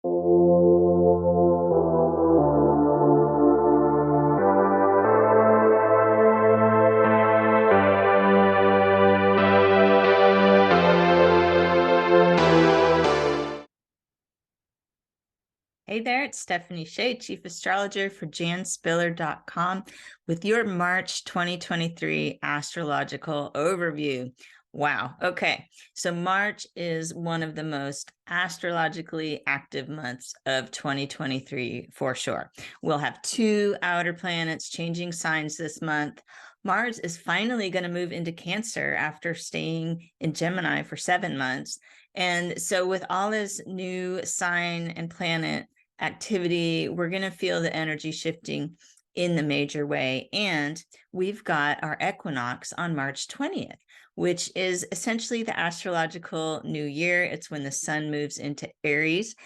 Hey there, it's Stephanie Shea, Chief Astrologer for janspiller.com with your March 2023 astrological overview. Wow. Okay. So March is one of the most astrologically active months of 2023 for sure. We'll have two outer planets changing signs this month. Mars is finally going to move into Cancer after staying in Gemini for 7 months. And so with all this new sign and planet activity, we're going to feel the energy shifting in the major way. And we've got our equinox on March 20th, which is essentially the astrological new year. It's when the sun moves into Aries.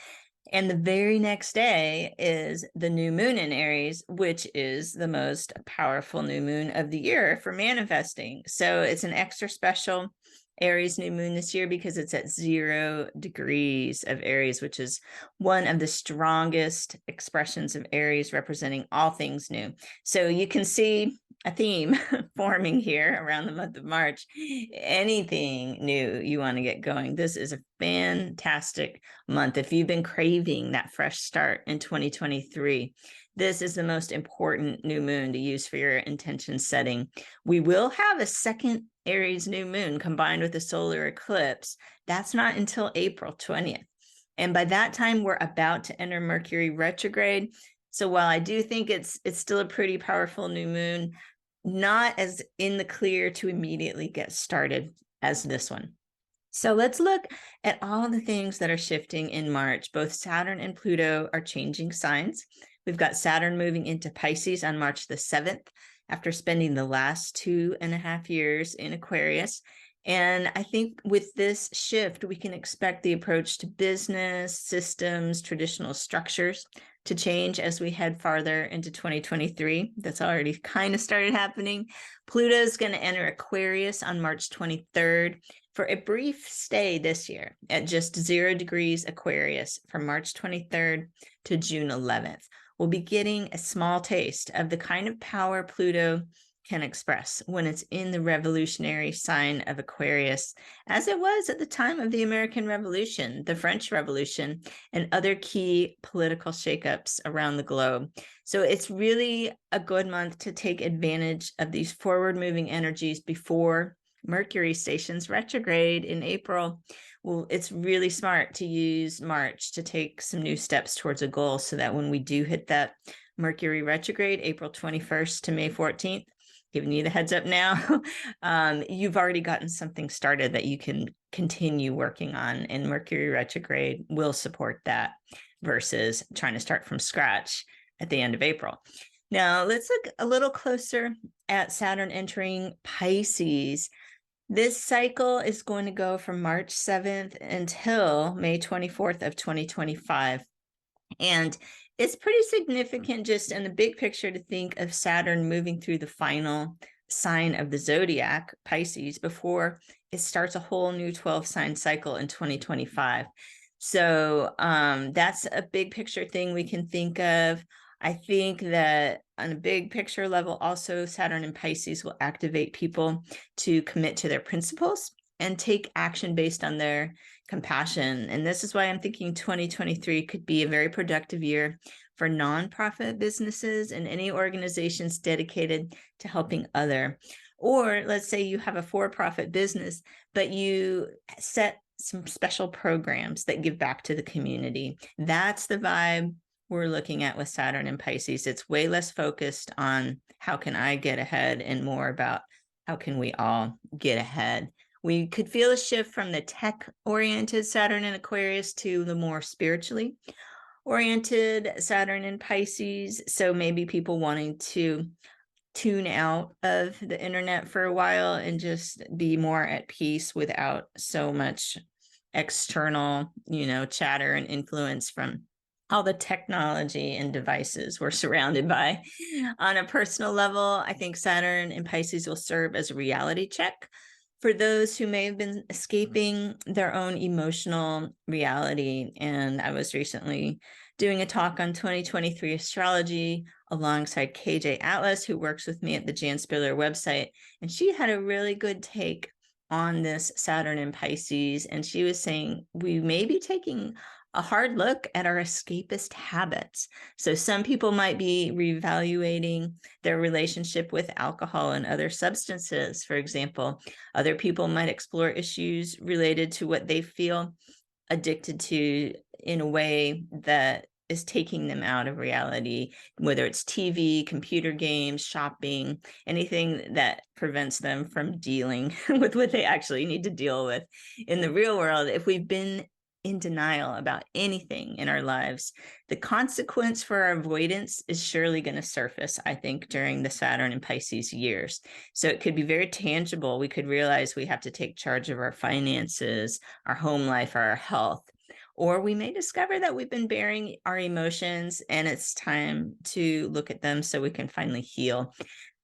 And the very next day is the new moon in Aries, which is the most powerful new moon of the year for manifesting. So it's an extra special Aries new moon this year because it's at 0 degrees of Aries, which is one of the strongest expressions of Aries, representing all things new. So you can see a theme forming here around the month of March. Anything new you want to get going, this is a fantastic month. If you've been craving that fresh start in 2023, this is the most important new moon to use for your intention setting. We will have a second Aries new moon combined with a solar eclipse. That's not until April 20th. And by that time, we're about to enter Mercury retrograde. So while I do think it's still a pretty powerful new moon, not as in the clear to immediately get started as this one. So let's look at all the things that are shifting in March. Both Saturn and Pluto are changing signs. We've got Saturn moving into Pisces on March the 7th after spending the last 2.5 years in Aquarius. And I think with this shift, we can expect the approach to business, systems, traditional structures to change as we head farther into 2023. That's already kind of started happening. Pluto is going to enter Aquarius on March 23rd for a brief stay this year at just 0 degrees Aquarius from March 23rd to June 11th. We'll be getting a small taste of the kind of power Pluto can express when it's in the revolutionary sign of Aquarius, as it was at the time of the American Revolution, the French Revolution, and other key political shakeups around the globe. So it's really a good month to take advantage of these forward-moving energies before Mercury stations retrograde in April. Well, it's really smart to use March to take some new steps towards a goal so that when we do hit that Mercury retrograde, April 21st to May 14th, giving you the heads up now, you've already gotten something started that you can continue working on, and Mercury retrograde will support that versus trying to start from scratch at the end of April. Now, let's look a little closer at Saturn entering Pisces. This cycle is going to go from March 7th until May 24th of 2025. And it's pretty significant just in the big picture to think of Saturn moving through the final sign of the zodiac, Pisces, before it starts a whole new 12-sign cycle in 2025. So that's a big picture thing we can think of. I think that on a big picture level, also Saturn and Pisces will activate people to commit to their principles and take action based on their compassion. And this is why I'm thinking 2023 could be a very productive year for nonprofit businesses and any organizations dedicated to helping other. Or let's say you have a for-profit business, but you set some special programs that give back to the community. That's the vibe we're looking at with Saturn and Pisces. It's way less focused on how can I get ahead and more about how can we all get ahead. We could feel a shift from the tech-oriented Saturn and Aquarius to the more spiritually oriented Saturn and Pisces. So maybe people wanting to tune out of the internet for a while and just be more at peace without so much external, chatter and influence from all the technology and devices we're surrounded by. On a personal level, I think Saturn and Pisces will serve as a reality check for those who may have been escaping their own emotional reality. And I was recently doing a talk on 2023 astrology alongside KJ Atlas, who works with me at the Jan Spiller website. And she had a really good take on this Saturn in Pisces. And she was saying we may be taking a hard look at our escapist habits. So some people might be reevaluating their relationship with alcohol and other substances, for example. Other people might explore issues related to what they feel addicted to in a way that is taking them out of reality, whether it's TV, computer games, shopping, anything that prevents them from dealing with what they actually need to deal with in the real world. If we've been in denial about anything in our lives, the consequence for our avoidance is surely going to surface, I think, during the Saturn and Pisces years. So it could be very tangible. We could realize we have to take charge of our finances, our home life, our health. Or we may discover that we've been bearing our emotions and it's time to look at them so we can finally heal.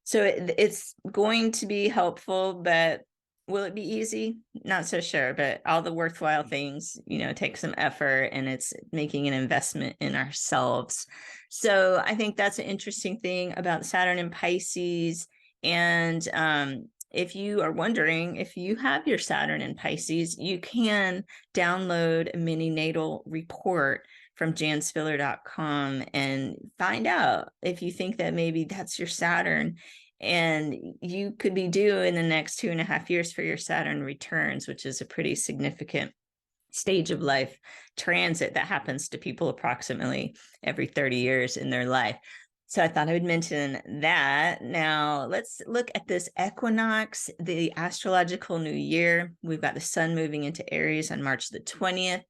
So it's going to be helpful, but will it be easy? Not so sure, but all the worthwhile things, take some effort, and it's making an investment in ourselves. So I think that's an interesting thing about Saturn and Pisces. And if you are wondering if you have your Saturn in Pisces, you can download a mini natal report from janspiller.com and find out if you think that maybe that's your Saturn. And you could be due in the next 2.5 years for your Saturn returns, which is a pretty significant stage of life transit that happens to people approximately every 30 years in their life. So I thought I would mention that. Now let's look at this equinox, the astrological new year. We've got the sun moving into Aries on March the 20th.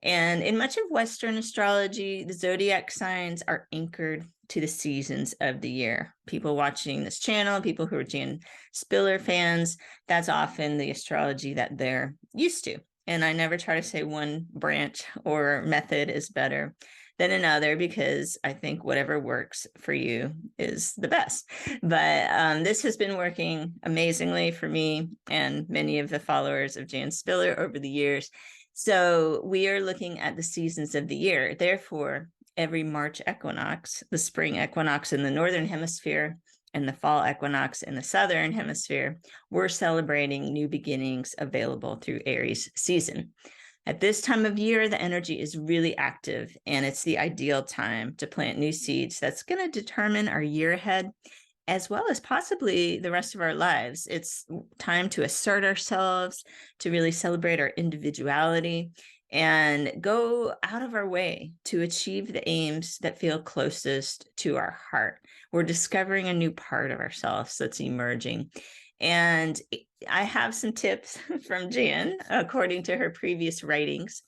And in much of Western astrology, the zodiac signs are anchored to the seasons of the year. People watching this channel, people who are Jan Spiller fans, that's often the astrology that they're used to. And I never try to say one branch or method is better than another, because I think whatever works for you is the best. But this has been working amazingly for me and many of the followers of Jan Spiller over the years. So we are looking at the seasons of the year. Therefore, every March equinox, the spring equinox in the northern hemisphere and the fall equinox in the southern hemisphere, we're celebrating new beginnings available through Aries season. At this time of year, the energy is really active, and it's the ideal time to plant new seeds that's going to determine our year ahead, as well as possibly the rest of our lives. It's time to assert ourselves, to really celebrate our individuality, and go out of our way to achieve the aims that feel closest to our heart. We're discovering a new part of ourselves that's emerging. And I have some tips from Jan, according to her previous writings,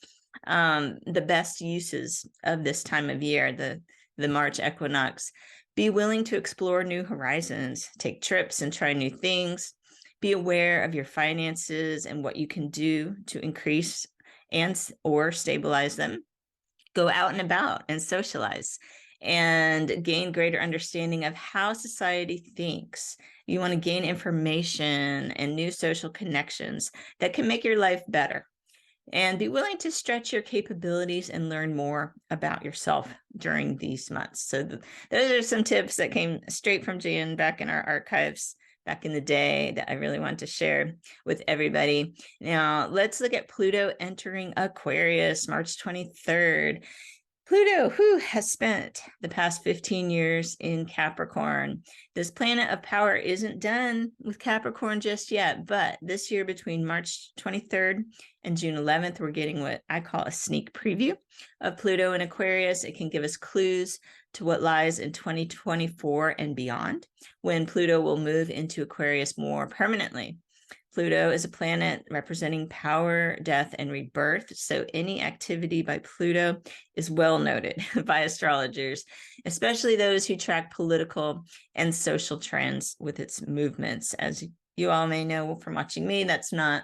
the best uses of this time of year, the March equinox. Be willing to explore new horizons, take trips and try new things. Be aware of your finances and what you can do to increase or stabilize them. Go out and about and socialize and gain greater understanding of how society thinks. You want to gain information and new social connections that can make your life better. And be willing to stretch your capabilities and learn more about yourself during these months. So those are some tips that came straight from Jan back in our archives back in the day that I really want to share with everybody. Now, let's look at Pluto entering Aquarius March 23rd. Pluto, who has spent the past 15 years in Capricorn. This planet of power isn't done with Capricorn just yet, but this year between March 23rd and June 11th, we're getting what I call a sneak preview of Pluto in Aquarius. It can give us clues to what lies in 2024 and beyond, when Pluto will move into Aquarius more permanently. Pluto is a planet representing power, death, and rebirth. So any activity by Pluto is well noted by astrologers, especially those who track political and social trends with its movements. As you all may know from watching me, that's not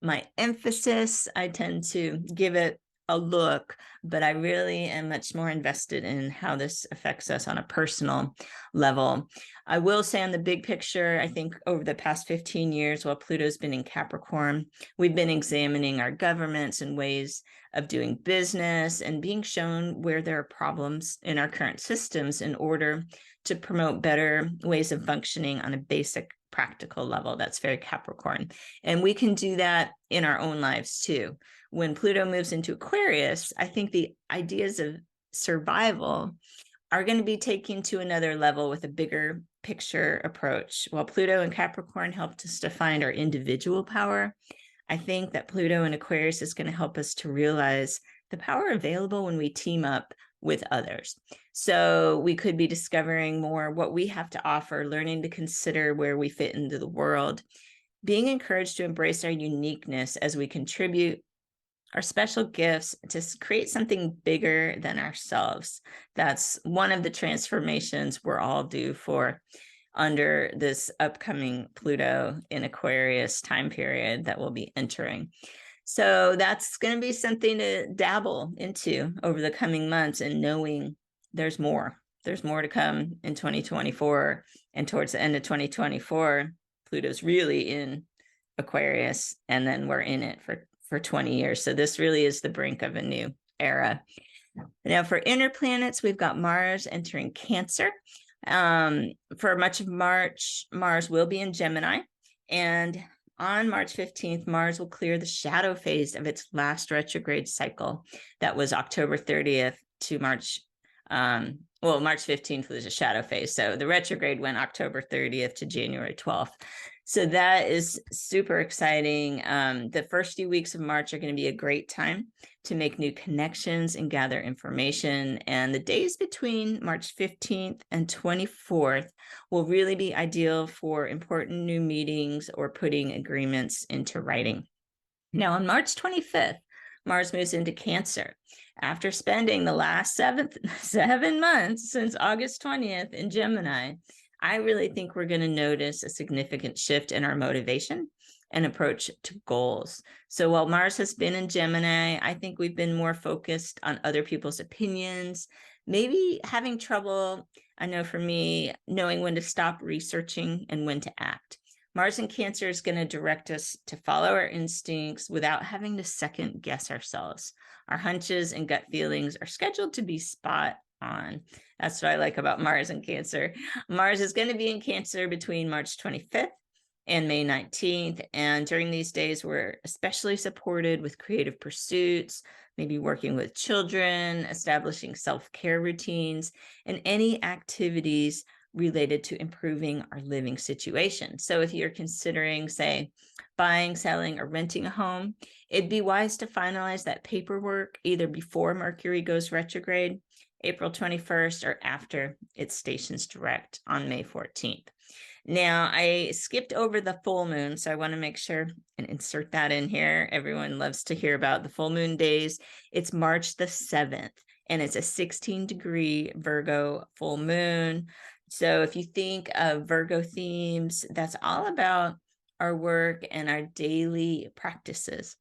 my emphasis. I tend to give it a look, but I really am much more invested in how this affects us on a personal level. I will say on the big picture, I think over the past 15 years, while Pluto's been in Capricorn, we've been examining our governments and ways of doing business and being shown where there are problems in our current systems in order to promote better ways of functioning on a basic practical level. That's very Capricorn. And we can do that in our own lives too. When Pluto moves into Aquarius, I think the ideas of survival are going to be taken to another level with a bigger picture approach. While Pluto and Capricorn helped us to find our individual power, I think that Pluto and Aquarius is going to help us to realize the power available when we team up with others. So we could be discovering more what we have to offer, learning to consider where we fit into the world, being encouraged to embrace our uniqueness as we contribute our special gifts to create something bigger than ourselves. That's one of the transformations we're all due for under this upcoming Pluto in Aquarius time period that we'll be entering. So that's going to be something to dabble into over the coming months, and knowing there's more. There's more to come in 2024. And towards the end of 2024, Pluto's really in Aquarius, and then we're in it for 20 years. So this really is the brink of a new era. Now for inner planets, we've got Mars entering Cancer. For much of March, Mars will be in Gemini, and on March 15th, Mars will clear the shadow phase of its last retrograde cycle. That was October 30th to March. March 15th was a shadow phase. So the retrograde went October 30th to January 12th. So that is super exciting. The first few weeks of March are going to be a great time to make new connections and gather information. And the days between March 15th and 24th will really be ideal for important new meetings or putting agreements into writing. Now, on March 25th, Mars moves into Cancer. After spending the last 7 months since August 20th in Gemini, I really think we're going to notice a significant shift in our motivation and approach to goals. So while Mars has been in Gemini, I think we've been more focused on other people's opinions, maybe having trouble, I know for me, knowing when to stop researching and when to act. Mars in Cancer is going to direct us to follow our instincts without having to second guess ourselves. Our hunches and gut feelings are scheduled to be spot on. That's what I like about Mars in Cancer. Mars is going to be in Cancer between March 25th and May 19th. And during these days, we're especially supported with creative pursuits, maybe working with children, establishing self-care routines, and any activities related to improving our living situation. So if you're considering, say, buying, selling, or renting a home, it'd be wise to finalize that paperwork either before Mercury goes retrograde, April 21st, or after it stations direct on May 14th. Now, I skipped over the full moon, so I want to make sure and insert that in here. Everyone loves to hear about the full moon days. It's March the 7th, and it's a 16-degree Virgo full moon. So if you think of Virgo themes, that's all about our work and our daily practices.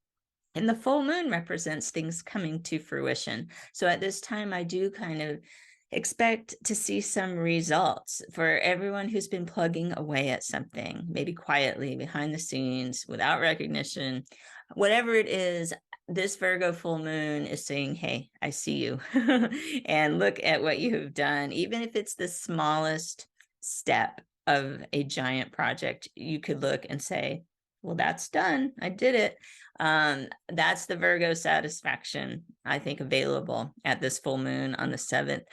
And the full moon represents things coming to fruition. So at this time, I do kind of expect to see some results for everyone who's been plugging away at something, maybe quietly behind the scenes without recognition. Whatever it is, this Virgo full moon is saying, hey, I see you. And look at what you have done. Even if it's the smallest step of a giant project, you could look and say, well, that's done. I did it. That's the Virgo satisfaction, I think, available at this full moon on the 7th.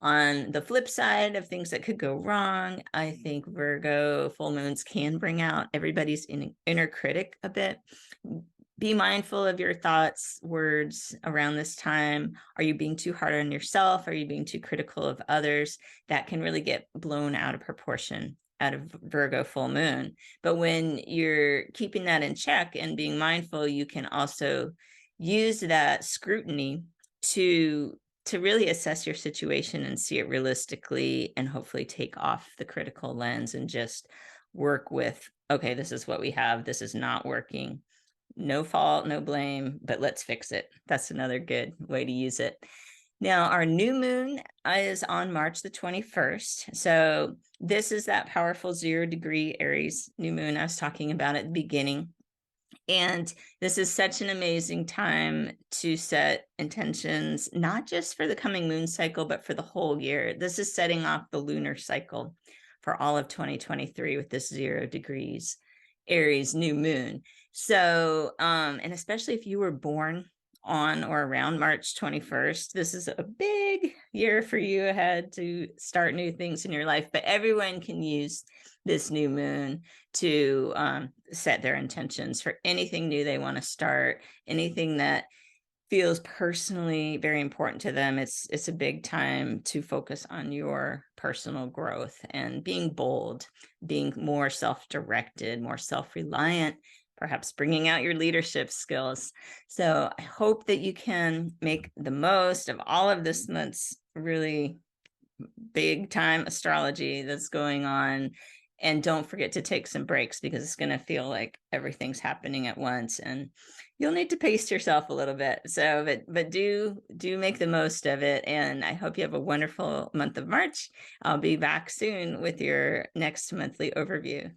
On the flip side of things that could go wrong, I think Virgo full moons can bring out everybody's inner critic a bit. Be mindful of your thoughts, words around this time. Are you being too hard on yourself? Are you being too critical of others? That can really get blown out of proportion out of Virgo full moon. But when you're keeping that in check and being mindful, you can also use that scrutiny to really assess your situation and see it realistically, and hopefully take off the critical lens and just work with, okay, this is what we have. This is not working. no fault, no blame, but let's fix it. That's another good way to use it. Now, our new moon is on March the 21st. So this is that powerful 0-degree Aries new moon I was talking about at the beginning. And this is such an amazing time to set intentions, not just for the coming moon cycle, but for the whole year. This is setting off the lunar cycle for all of 2023 with this 0 degrees Aries new moon. So, and especially if you were born on or around March 21st, this is a big year for you ahead to start new things in your life. But everyone can use this new moon to set their intentions for anything new they want to start, anything that feels personally very important to them. It's a big time to focus on your personal growth and being bold, being more self-directed, more self-reliant, perhaps bringing out your leadership skills. So I hope that you can make the most of all of this month's really big time astrology that's going on. And don't forget to take some breaks, because it's going to feel like everything's happening at once and you'll need to pace yourself a little bit. So, but do make the most of it. And I hope you have a wonderful month of March. I'll be back soon with your next monthly overview.